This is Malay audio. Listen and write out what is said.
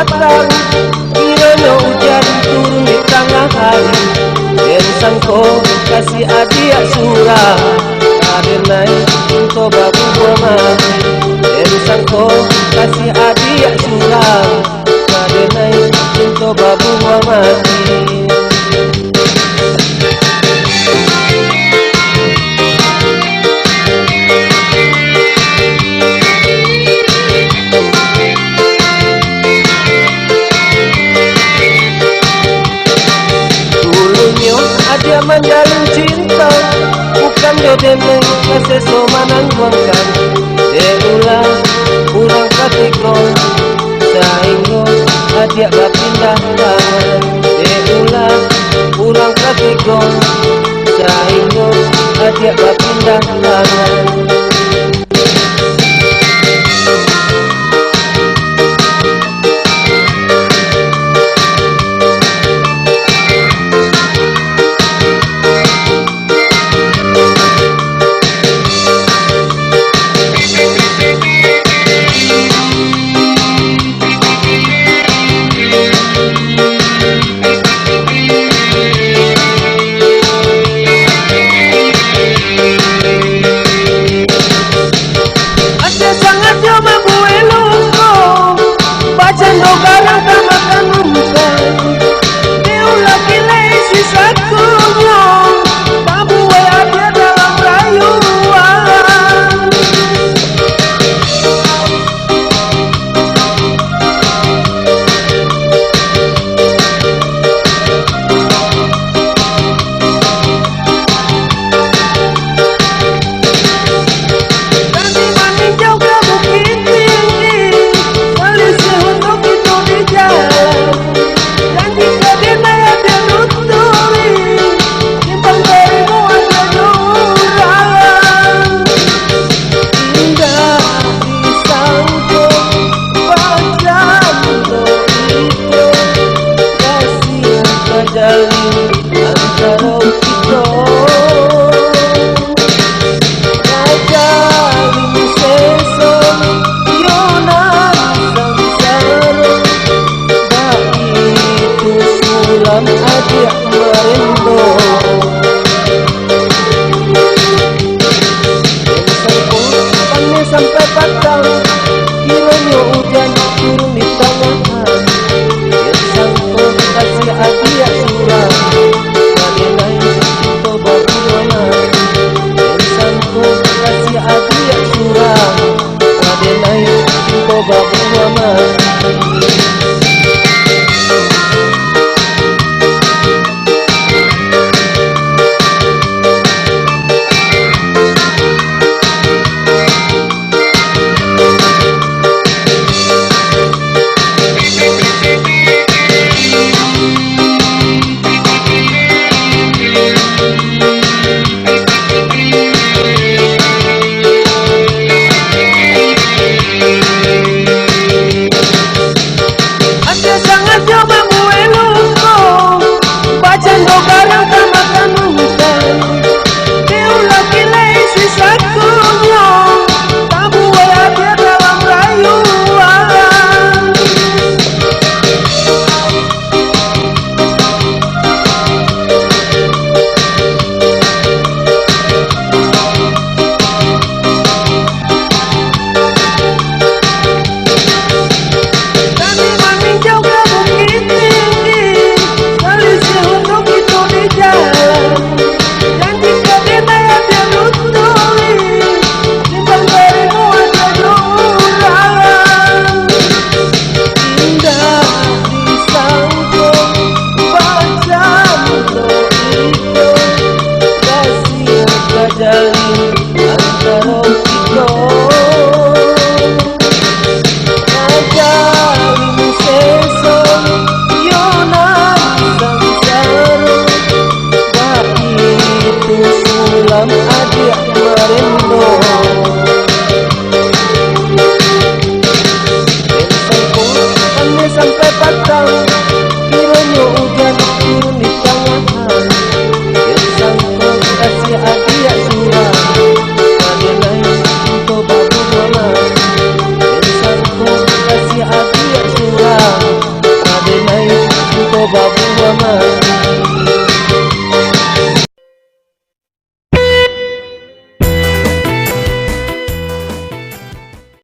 batang, kiranya hujan turun di tengah hari. Dan sangko kasih adik surah, ada naik untuk babu buah mati. Dan sangko kasih adik surah, ada naik untuk babu buah mati. Dia menjalin cinta, bukan dia demeng kasih somanan buangkan. Dia ulah kurang katikron, sehingga adik berpindah tangan. Dia ulah kurang katikron, sehingga adik berpindah tangan. Adik merindu sangkutannya sampai batang, kiranya hujan turun di tengah hari. Dia sangkut kasih adik surah, ada naik untuk babu mati. Dia sangkut kasih adik surah, ada naik untuk babu mati.